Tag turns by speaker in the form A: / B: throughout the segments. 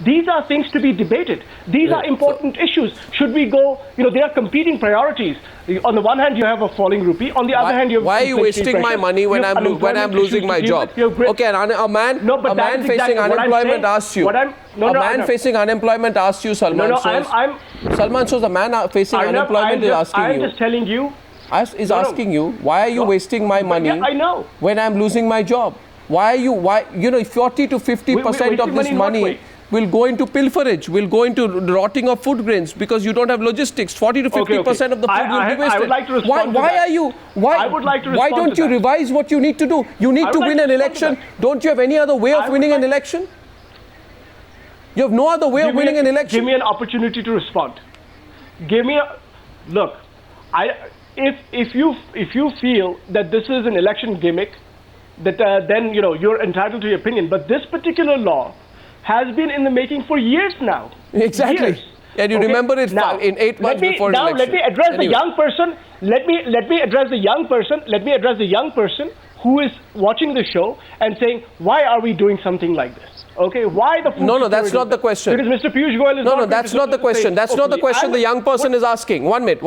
A: These are things to be debated. These are important issues. Should we go, there are competing priorities. On the one hand, you have a falling rupee. On the other hand, you have...
B: Why are you wasting my money when I'm losing my job? Okay, and a man facing unemployment asks you. A man facing unemployment asks you, Salman. Salman, so the man facing unemployment is asking you.
A: I'm just telling you.
B: Is asking you, why are you wasting my money when I'm losing my job? Why 40 to 50% of this money will go into pilferage, will go into rotting of food grains because you don't have logistics. 40 to 50% of the food will be wasted.
A: I would like to respond to that.
B: Why don't you revise what you need to do? You need to win an election. Don't you have any other way of winning an election? You have no other way of winning an election.
A: Give me an opportunity to respond. Look, if you feel that this is an election gimmick, that then you're entitled to your opinion. But this particular law has been in the making for years now.
B: Exactly. Years. And you remember it now, in 8 months before election.
A: Now let me address the young person. Let me address the young person. Let me address the young person who is watching the show and saying, why are we doing something like this? Okay, why the food
B: No, that's not the question.
A: Because Mr. Piyush Goyal is
B: No, that's not the question. That's not the question the young person is asking. One minute.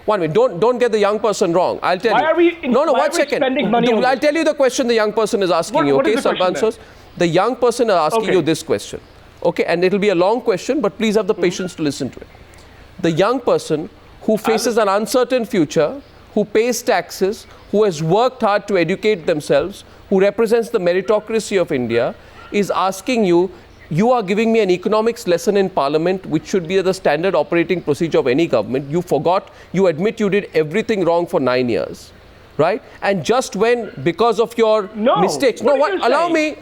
B: Don't get the young person wrong. I'll tell you.
A: Why are we spending money on
B: I'll tell you the question the young person is asking you. Okay, Salman Sos? The young person is asking you this question. Okay, and it'll be a long question, but please have the patience to listen to it. The young person who faces an uncertain future, who pays taxes, who has worked hard to educate themselves, who represents the meritocracy of India, is asking you, you are giving me an economics lesson in Parliament, which should be the standard operating procedure of any government. You forgot, you admit you did everything wrong for 9 years. Right? And just when, because of your mistakes, allow me,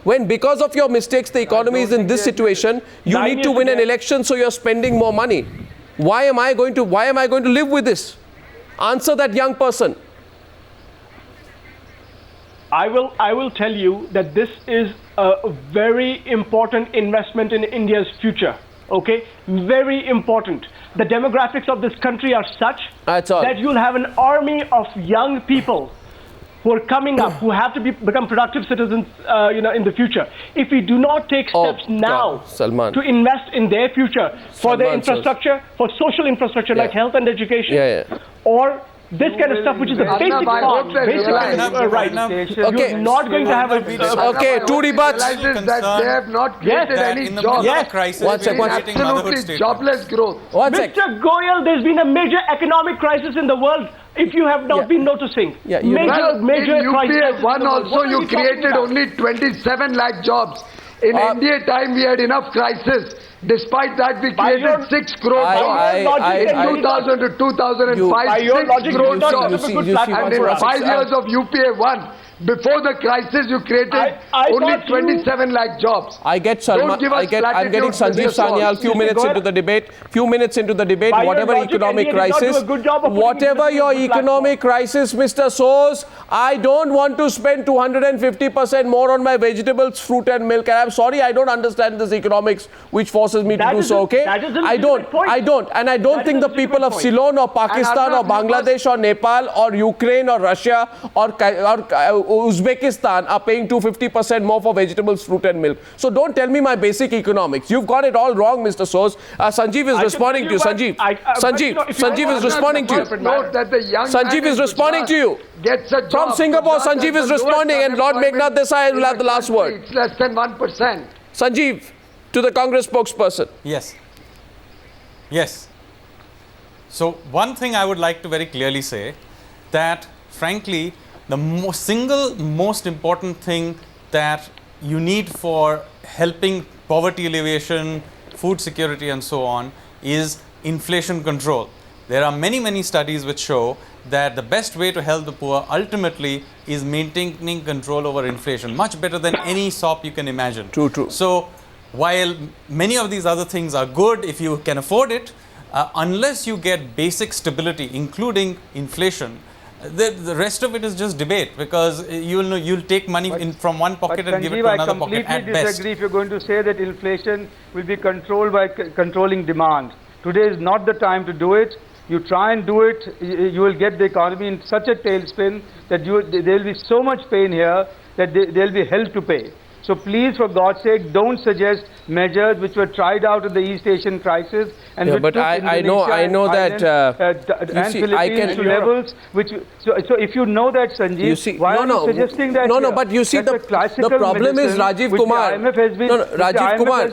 B: when because of your mistakes, the economy is in this situation, you need to win an election, so you're spending more money. Why am I going to live with this? Answer that young person.
A: I will tell you that this is a very important investment in India's future. Okay? Very important. The demographics of this country are such that you'll have an army of young people who are coming up, who have to become productive citizens, in the future. If we do not take steps now to invest in their future, for their infrastructure, for social infrastructure like health and education, or this kind of stuff, which is the basic part, you're not going to have a...
B: two debates.
C: That they have not created any jobs. Absolutely jobless growth.
A: Mr. Goyal, there's been a major economic crisis in the world, if you have not been noticing. Major crisis.
C: In UPA 1 also, you created only 27 lakh jobs. In India time, we had enough crisis. Despite that, we created 6 crore jobs. In 2000 to 2005, 6 crore jobs. And in 5 years of UPA 1, before the crisis, you created only 27 lakh jobs.
B: I get Salman. I'm getting Sanjeev Sanyal. Few minutes into the debate. Whatever economic crisis, whatever your economic crisis, Mr. Sos, I don't want to spend 250% more on my vegetables, fruit and milk. And I'm sorry, I don't understand this economics, which forces me to do so. Okay, I don't, and I don't think the people of Ceylon or Pakistan or Bangladesh or Nepal or Ukraine or Russia or Uzbekistan are paying 250% more for vegetables, fruit and milk. So don't tell me my basic economics. You've got it all wrong, Mr. Sos. Sanjeev is responding to you. Sanjeev is responding to you. Sanjeev is responding to you. From Singapore, Sanjeev is responding, and Lord Meghnad Desai will have the last word.
C: It's less than 1%.
B: Sanjeev, to the Congress spokesperson.
D: Yes. So one thing I would like to very clearly say, that frankly, the single most important thing that you need for helping poverty alleviation, food security and so on is inflation control. There are many studies which show that the best way to help the poor ultimately is maintaining control over inflation, much better than any SOP you can imagine.
B: True.
D: So while many of these other things are good if you can afford it, unless you get basic stability, including inflation, the rest of it is just debate, because you'll take money from one pocket and give it to another pocket at best.
E: I completely disagree if you're going to say that inflation will be controlled by controlling demand. Today is not the time to do it. You try and do it, you will get the economy in such a tailspin that there will be so much pain here that there will be hell to pay. So please, for God's sake, don't suggest measures which were tried out in the East Asian crisis and which
B: but
E: took
B: I know
E: Thailand,
B: that
E: and Philippines to levels which. So if you know that, Sanjeev, why are you suggesting that?
B: No, but you see, the problem is Rajiv Kumar. Rajiv Kumar.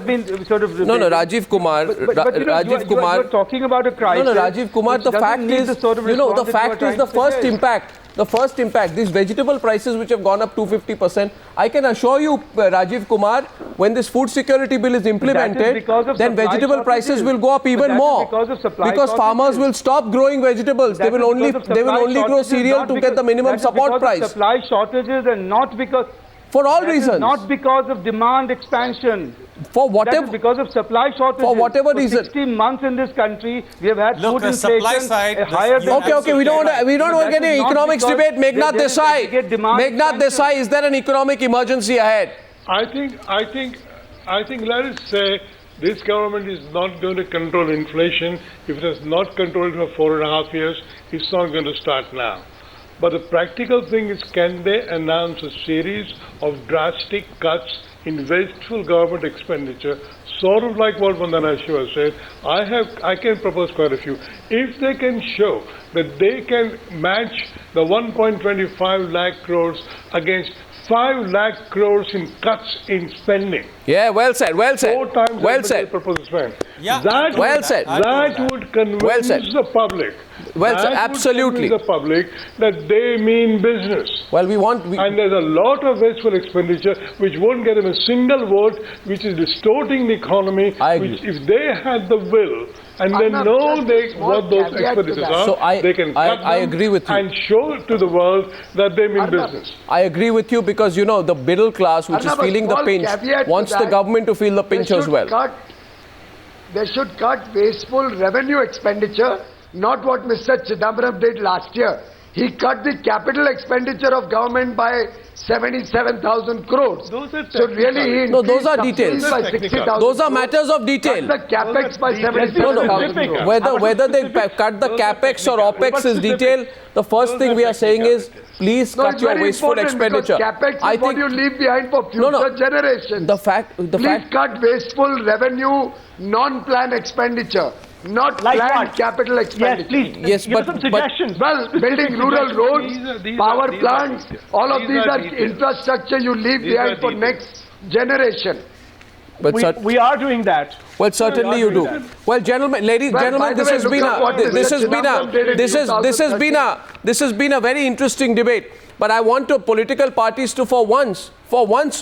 B: Rajiv Kumar. Rajiv Kumar.
E: You're talking about a crisis.
B: Rajiv Kumar. The fact is, the fact is the first impact. The first impact, these vegetable prices which have gone up 250%, I can assure you, Rajiv Kumar, when this food security bill is implemented, then vegetable prices will go up even more. Because farmers will stop growing vegetables. They will only grow cereal to get the minimum support price.
E: Supply shortages and not because...
B: For all reasons.
E: Not because of demand expansion.
B: For whatever,
E: that is because of supply shortages.
B: For whatever reason.
E: 16 months in this country, we have had food inflation
D: supply side,
E: higher than...
B: Okay, we don't want to get an economics debate. Meghnad Desai, is there an economic emergency ahead?
F: I think let us say this government is not going to control inflation. If it has not controlled it for 4.5 years, it's not going to start now. But the practical thing is, can they announce a series of drastic cuts in wasteful government expenditure, sort of like what Vandana Shiva said? I can propose quite a few. If they can show that they can match the 1.25 lakh crores against 5 lakh crores in cuts in spending.
B: Yeah, well said, well said.
F: 4 times
B: well said.
F: Proposed spend.
B: Yeah,
F: that would convince the public.
B: Absolutely.
F: The public that they mean business.
B: Well,
F: and there's a lot of wasteful expenditure which won't get them a single vote, which is distorting the economy. Which, if they had the will and they know what those expenditures are, they can cut them.
B: I agree with you.
F: And show to the world that they mean business.
B: I agree with you because, the middle class, which is feeling the pinch, wants the government to feel the pinch as well.
C: They should cut wasteful revenue expenditure, not what Mr. Chidambaram did last year. He cut the capital expenditure of government by 77,000 crores. So really,
B: those are details. Those are matters of detail.
C: Cut the capex by 77,000 crores.
B: Whether they cut the capex or opex is detail. The first thing we are saying is, please cut your wasteful expenditure.
C: Capex is what you leave behind for future generations. Please cut wasteful revenue, non-planned expenditure. Not like planned capital expenditure.
A: Yes, please.
B: Yes,
A: give us some suggestions.
C: Well, building rural roads, power plants, all of these are infrastructure you leave behind for next generation.
B: But
A: we are doing that.
B: Well, certainly you do. Well, ladies and gentlemen, this has been a very interesting debate. But I want political parties to, for once,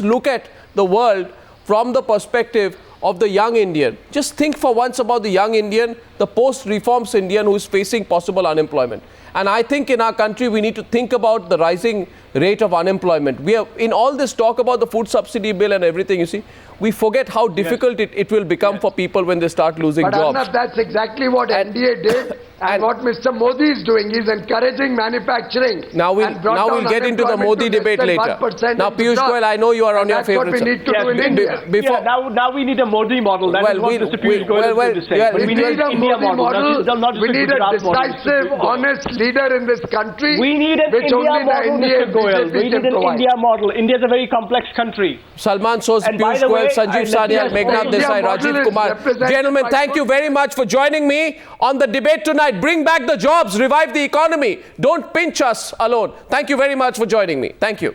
B: look at the world from the perspective of the young Indian. Just think for once about the young Indian, the post-reforms Indian who is facing possible unemployment. And I think in our country, we need to think about the rising rate of unemployment. We are, in all this talk about the food subsidy bill and everything, you see, we forget how difficult it will become for people when they start losing jobs.
C: But that's exactly what NDA did and what Mr. Modi is doing. He's encouraging manufacturing.
B: Now we'll get into the Modi debate later. Now, Piyush Goyal, I know you are on your favorite.
C: That's what we need to do in India.
A: Now we need a Modi model. That is what Mr. Piyush Goyal is going to say.
C: We need a Modi model. We need a decisive, honest leader in this country.
A: We need an India model, Mr. Goyal. We need an India model. India is a very complex country.
B: Salman Soz, Piyush Goyal, Sanjeev Sanyal, Meghnad Desai, Rajiv Kumar. Gentlemen, thank you very much for joining me on the debate tonight. Bring back the jobs, revive the economy. Don't pinch us alone. Thank you very much for joining me. Thank you.